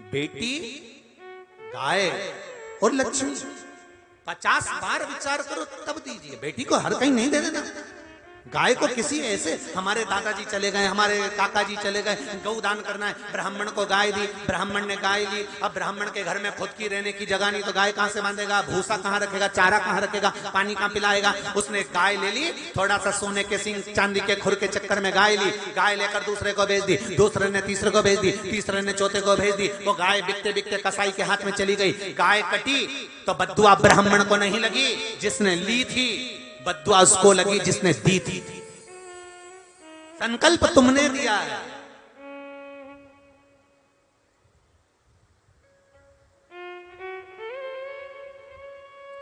बेटी, गाय और लक्ष्मी 50 बार विचार करो तब दीजिए। बेटी को हर कहीं नहीं दे देना। गाय को किसी ऐसे, हमारे दादाजी चले गए, हमारे काका जी चले गए, गौदान करना है, ब्राह्मण को गाय दी, ब्राह्मण ने गाय ली। अब ब्राह्मण के घर में खुद की रहने की जगह नहीं तो गाय कहां से बांधेगा, भूसा कहां रखेगा, चारा कहां रखेगा, पानी कहां पिलाएगा। उसने गाय ले ली, थोड़ा सा सोने के सिंह चांदी के खुर के चक्कर में गाय ली, गाय लेकर दूसरे को भेज दी, दूसरे ने तीसरे को भेज दी, तीसरे ने चौथे को भेज दी। वो गाय बिकते बिकते कसाई के हाथ में चली गई। गाय कटी तो बद्दुआ ब्राह्मण को नहीं लगी जिसने ली थी, बद्दुआ उसको लगी जिसने दी थी। संकल्प तुमने दिया है,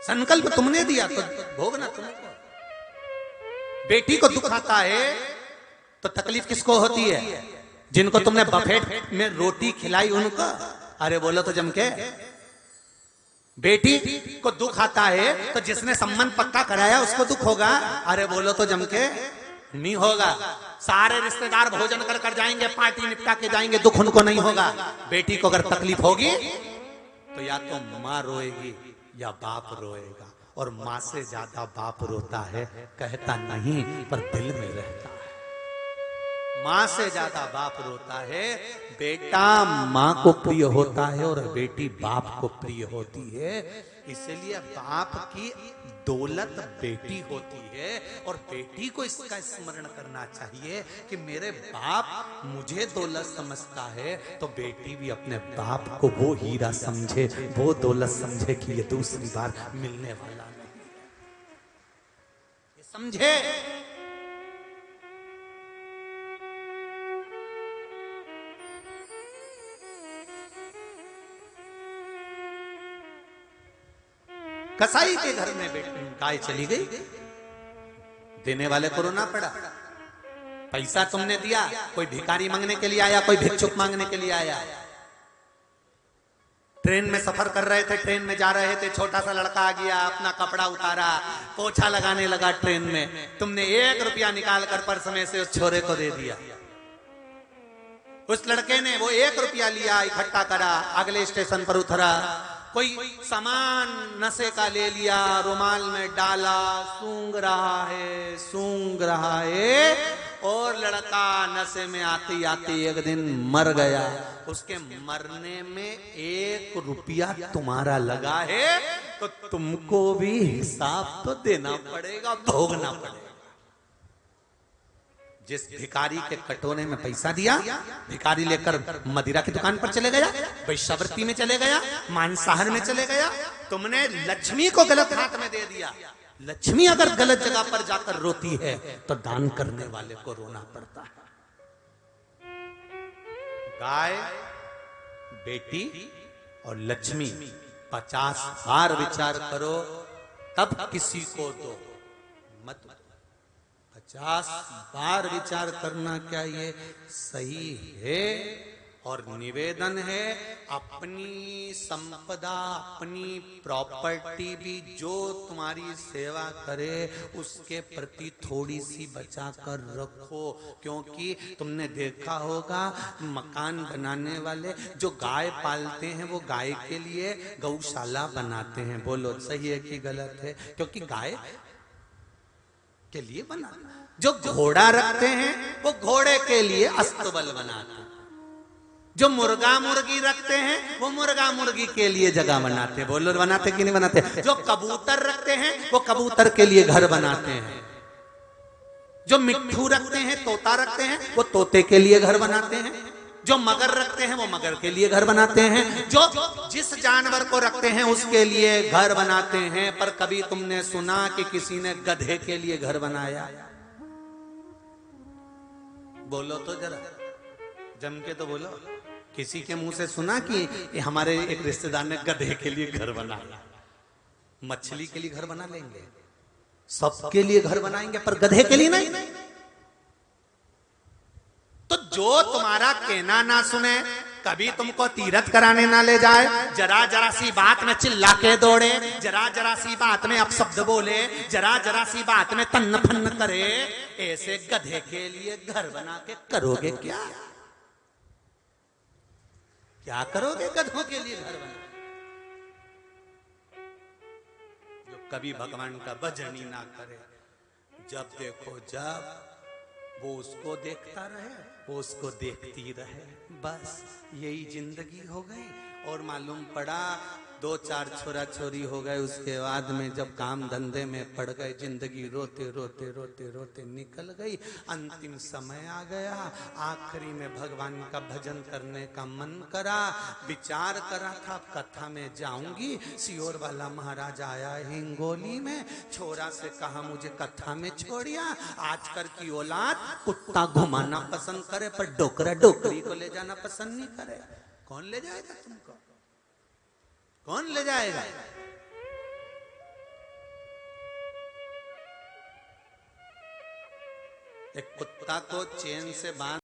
संकल्प तुमने दिया तो भोगना तुमको। बेटी को दुख आता है तो तकलीफ किसको होती है? जिनको तुमने बफेट में रोटी खिलाई उनको। अरे बोलो तो जम के। बेटी को दुख आता है तो जिसने संबंध पक्का कराया उसको दुख होगा। अरे बोलो तो जम के नहीं होगा। सारे रिश्तेदार भोजन कर कर जाएंगे, पार्टी निपटा के जाएंगे, दुख उनको नहीं होगा। बेटी को अगर तकलीफ होगी तो या तो माँ रोएगी या बाप रोएगा, और माँ से ज्यादा बाप रोता है, कहता नहीं पर दिल में रहता है। माँ से ज्यादा बाप रोता है। बेटा माँ को प्रिय होता है और बेटी बाप को प्रिय होती है। इसलिए बाप की दौलत बेटी होती है और बेटी को इसका स्मरण करना चाहिए कि मेरे बाप मुझे दौलत समझता है तो बेटी भी अपने बाप को वो हीरा समझे, वो दौलत समझे कि ये दूसरी बार मिलने वाला नहीं है। ये समझे। कसाई के घर में गाय चली गई, देने वाले को रोना पड़ा। पैसा तुमने दिया, कोई भिखारी मांगने के लिए आया, कोई भिक्षुक मांगने के लिए आया। ट्रेन में सफर कर रहे थे, ट्रेन में जा रहे थे, छोटा सा लड़का आ गया, अपना कपड़ा उतारा, पोछा लगाने लगा ट्रेन में। तुमने 1 रुपया निकाल कर पर्स में से उस छोरे को दे दिया। उस लड़के ने वो 1 रुपया लिया, इकट्ठा करा, अगले स्टेशन पर उतरा, कोई सामान नशे का ले लिया, रुमाल में डाला, सूंघ रहा है और लड़का नशे में आते आते एक दिन मर गया। उसके मरने में 1 रुपया तुम्हारा लगा है तो तुमको भी हिसाब तो देना पड़ेगा, भोगना पड़ेगा। जिस भिखारी के कटोरे में पैसा दिया, भिखारी लेकर मदिरा की दुकान पर चले गया, वैश्यावृत्ति में चले गया, मांसाहार में चले गया। तुमने लक्ष्मी को गलत हाथ में दे दिया। लक्ष्मी अगर गलत जगह पर जाकर रोती है तो दान करने वाले को रोना पड़ता है। गाय, बेटी और लक्ष्मी 50 बार विचार करो तब किसी को दो, मत 50 बार विचार करना क्या ये सही है? और निवेदन है, अपनी संपदा, अपनी प्रॉपर्टी भी जो तुम्हारी सेवा करे उसके प्रति थोड़ी सी बचा कर रखो। क्योंकि तुमने देखा होगा मकान बनाने वाले जो गाय पालते हैं वो गाय के लिए गौशाला बनाते हैं। बोलो सही है कि गलत है? क्योंकि गाय के लिए बनाना। जो घोड़ा रखते हैं वो घोड़े के लिए अस्तबल बनाते हैं। जो मुर्गा मुर्गी रखते हैं वो मुर्गा मुर्गी के लिए जगह बनाते हैं। बोलो बनाते कि नहीं बनाते? जो कबूतर रखते हैं वो कबूतर के लिए घर बनाते हैं। जो मिट्ठू रखते हैं, तोता रखते हैं, वो तोते के लिए घर बनाते हैं। जो मगर रखते हैं वो मगर के लिए घर बनाते हैं। जो जिस जानवर को रखते हैं उसके लिए घर बनाते हैं। पर कभी तुमने सुना कि किसी ने गधे के लिए घर बनाया? बोलो तो जरा, जम के तो बोलो। किसी के मुंह से सुना कि हमारे एक रिश्तेदार ने गधे के लिए घर बनाया? मछली के लिए घर बना लेंगे, सबके लिए घर बनाएंगे, पर गधे के लिए नहीं। तो जो तुम्हारा कहना ना सुने, कभी तुमको तीरथ कराने ना ले जाए, जरा जरा सी बात में चिल्ला के दौड़े, जरा जरा सी बात में अपशब्द बोले, जरा जरा सी बात में तन्न फन्न करे, ऐसे गधे के लिए घर बना के करोगे क्या? क्या करोगे गधों के लिए घर बना? जो कभी भगवान का भजन ही ना करे, जब देखो जब वो उसको देखता रहे, वो उसको देखती रहे, बस यही जिंदगी हो गई। और मालूम पड़ा 2-4 छोरा छोरी हो गए, उसके बाद में जब काम धंधे में पड़ गए, जिंदगी रोते रोते रोते रोते निकल गई। अंतिम समय आ गया, आखिरी में भगवान का भजन करने का मन करा, विचार करा था कथा में जाऊंगी। सियोर वाला महाराज आया हिंगोली में, छोरा से कहा मुझे कथा में छोड़िया। आजकल की औलाद कुत्ता घुमाना पसंद करे, पर डोकरा डोकरी को ले जाना पसंद नहीं करे। कौन ले जाएगा तुमको? कौन ले जाएगा? एक कुत्ता को चेन से बांध